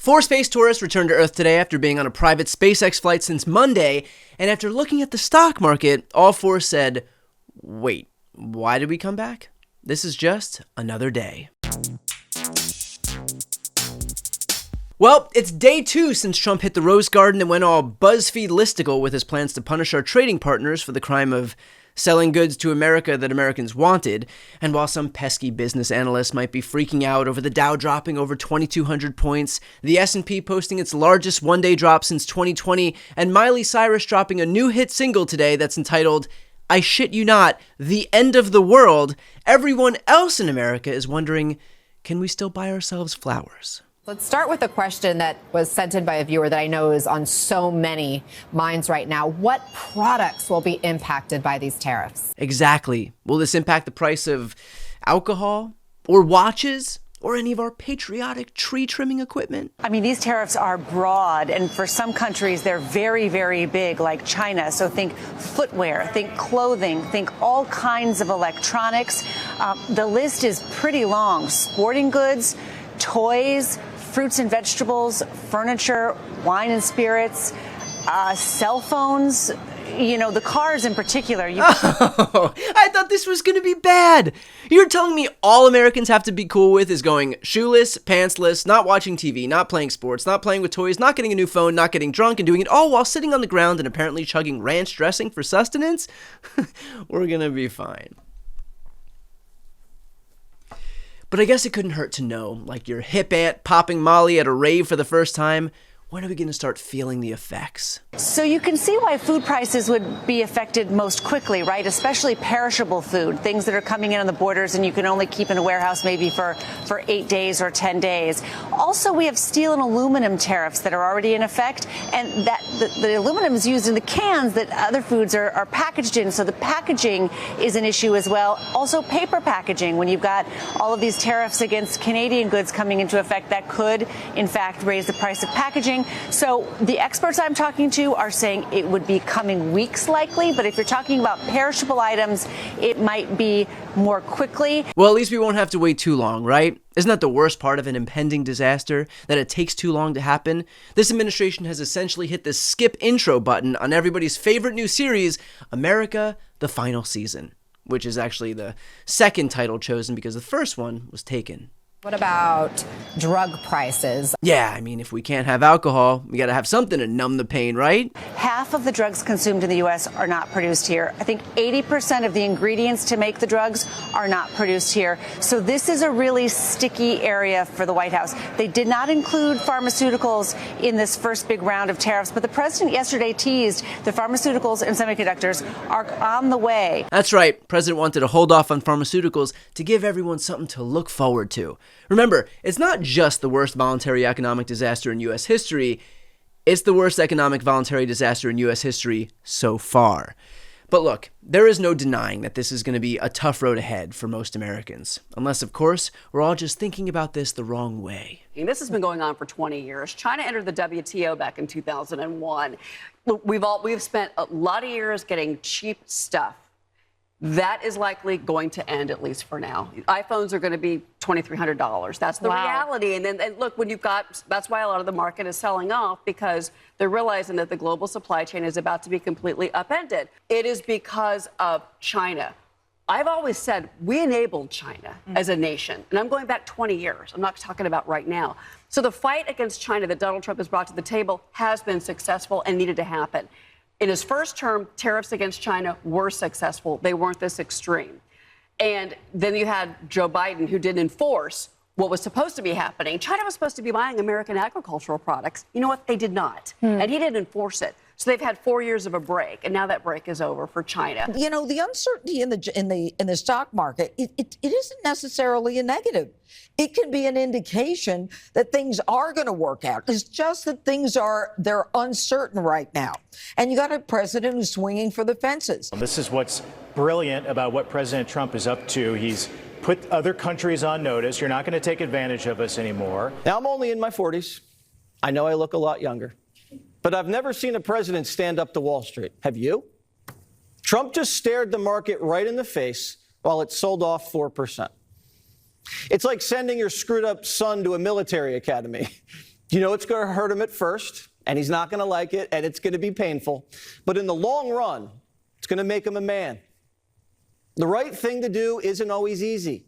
4 space tourists returned to Earth today after being on a private SpaceX flight since Monday, and after looking at the stock market, all 4 said, wait, why did we come back? This is just another day. Well, it's day 2 since Trump hit the Rose Garden and went all BuzzFeed listicle with his plans to punish our trading partners for the crime of selling goods to America that Americans wanted. And while some pesky business analysts might be freaking out over the Dow dropping over 2,200 points, the S&P posting its largest one-day drop since 2020, and Miley Cyrus dropping a new hit single today that's entitled, I shit you not, The End of the World, everyone else in America is wondering, can we still buy ourselves flowers? Let's start with a question that was sent in by a viewer that I know is on so many minds right now. What products will be impacted by these tariffs? Exactly. Will this impact the price of alcohol or watches or any of our patriotic tree trimming equipment? I mean, these tariffs are broad, and for some countries, they're very, very big, like China. So think footwear, think clothing, think all kinds of electronics. The list is pretty long. Sporting goods, toys, fruits and vegetables, furniture, wine and spirits, cell phones, you know, the cars in particular. Oh, I thought this was going to be bad. You're telling me all Americans have to be cool with is going shoeless, pantsless, not watching TV, not playing sports, not playing with toys, not getting a new phone, not getting drunk, and doing it all while sitting on the ground and apparently chugging ranch dressing for sustenance? We're going to be fine. But I guess it couldn't hurt to know, like your hip aunt popping Molly at a rave for the first time, when are we going to start feeling the effects? So you can see why food prices would be affected most quickly, right? Especially perishable food, things that are coming in on the borders and you can only keep in a warehouse maybe for 8 days or 10 days. Also, we have steel and aluminum tariffs that are already in effect, and that the aluminum is used in the cans that other foods are packaged in. So the packaging is an issue as well. Also, paper packaging, when you've got all of these tariffs against Canadian goods coming into effect, that could, in fact, raise the price of packaging. So the experts I'm talking to are saying it would be coming weeks likely, but if you're talking about perishable items, it might be more quickly. Well, at least we won't have to wait too long, right? Isn't that the worst part of an impending disaster, that it takes too long to happen? This administration has essentially hit the skip intro button on everybody's favorite new series, America, the Final Season, which is actually the second title chosen because the first one was taken. What about drug prices? Yeah, I mean, if we can't have alcohol, we got to have something to numb the pain, right? Half of the drugs consumed in the U.S. are not produced here. I think 80% of the ingredients to make the drugs are not produced here. So this is a really sticky area for the White House. They did not include pharmaceuticals in this first big round of tariffs, but the president yesterday teased that pharmaceuticals and semiconductors are on the way. That's right. President wanted to hold off on pharmaceuticals to give everyone something to look forward to. Remember, it's not just the worst voluntary economic disaster in U.S. history, it's the worst economic voluntary disaster in U.S. history so far. But look, there is no denying that this is going to be a tough road ahead for most Americans. Unless, of course, we're all just thinking about this the wrong way. This has been going on for 20 years. China entered the WTO back in 2001. We've spent a lot of years getting cheap stuff. That is likely going to end, at least for now. iPhones are going to be $2,300. That's the reality. And look, that's why a lot of the market is selling off, because they're realizing that the global supply chain is about to be completely upended. It is because of China. I've always said we enabled China as a nation. And I'm going back 20 years. I'm not talking about right now. So the fight against China that Donald Trump has brought to the table has been successful and needed to happen. In his first term, tariffs against China were successful. They weren't this extreme. And then you had Joe Biden, who didn't enforce what was supposed to be happening. China was supposed to be buying American agricultural producs. You know what? They did not. And he didn't enforce it. So they've had 4 years of a break, and now that break is over for China. You know, the uncertainty in the stock market, it isn't necessarily a negative. It can be an indication that things are going to work out. It's just that they're uncertain right now. And you got a president who's swinging for the fences. This is what's brilliant about what President Trump is up to. He's put other countries on notice. You're not going to take advantage of us anymore. Now, I'm only in my 40s. I know I look a lot younger. But I've never seen a president stand up to Wall Street. Have you? Trump just stared the market right in the face while it sold off 4%. It's like sending your screwed up son to a military academy. You know it's going to hurt him at first, and he's not going to like it, and it's going to be painful. But in the long run, it's going to make him a man. The right thing to do isn't always easy.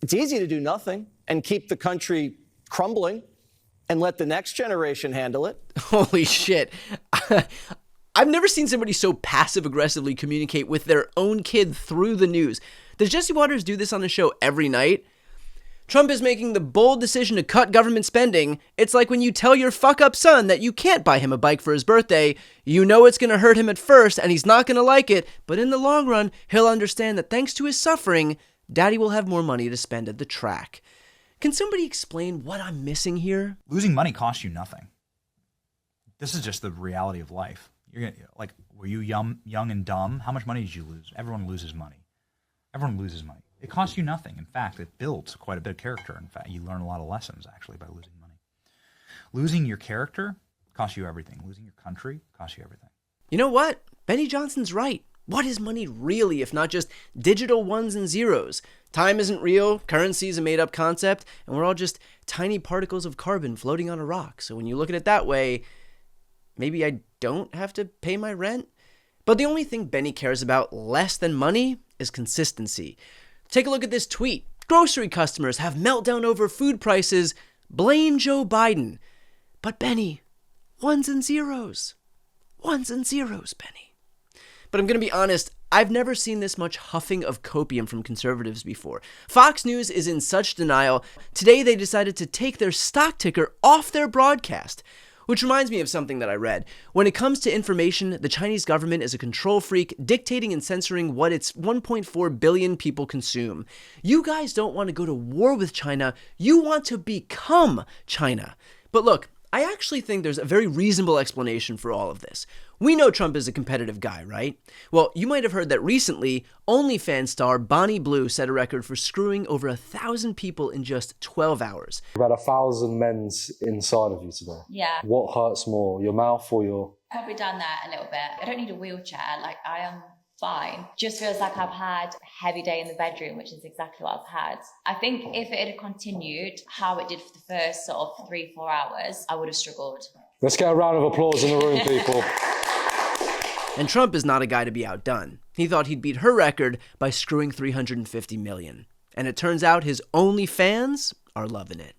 It's easy to do nothing and keep the country crumbling and let the next generation handle it. Holy shit. I've never seen somebody so passive-aggressively communicate with their own kid through the news. Does Jesse Waters do this on the show every night? Trump is making the bold decision to cut government spending. It's like when you tell your fuck-up son that you can't buy him a bike for his birthday. You know it's going to hurt him at first, and he's not going to like it, but in the long run, he'll understand that thanks to his suffering, Daddy will have more money to spend at the track. Can somebody explain what I'm missing here? Losing money costs you nothing. This is just the reality of life. You're gonna, like, were you young and dumb? How much money did you lose? Everyone loses money. Everyone loses money. It costs you nothing. In fact, it builds quite a bit of character. In fact, you learn a lot of lessons, actually, by losing money. Losing your character costs you everything. Losing your country costs you everything. You know what? Benny Johnson's right. What is money really if not just digital ones and zeros? Time isn't real, currency is a made-up concept, and we're all just tiny particles of carbon floating on a rock. So when you look at it that way, maybe I don't have to pay my rent? But the only thing Benny cares about less than money is consistency. Take a look at this tweet. Grocery customers have meltdown over food prices. Blame Joe Biden. But Benny, ones and zeros. Ones and zeros, Benny. But I'm going to be honest, I've never seen this much huffing of copium from conservatives before. Fox News is in such denial. Today they decided to take their stock ticker off their broadcast. Which reminds me of something that I read. When it comes to information, the Chinese government is a control freak, dictating and censoring what its 1.4 billion people consume. You guys don't want to go to war with China. You want to become China. But look, I actually think there's a very reasonable explanation for all of this. We know Trump is a competitive guy, right? Well, you might have heard that recently, OnlyFans star Bonnie Blue set a record for screwing over 1,000 people in just 12 hours. About 1,000 men's inside of you today. Yeah. What hurts more, your mouth or your... Probably done that a little bit. I don't need a wheelchair. Like, I am fine. Just feels like I've had a heavy day in the bedroom, which is exactly what I've had. I think if it had continued how it did for the first sort of 3-4 hours, I would have struggled. Let's get a round of applause in the room, people. And Trump is not a guy to be outdone. He thought he'd beat her record by screwing 350 million. And it turns out his OnlyFans are loving it.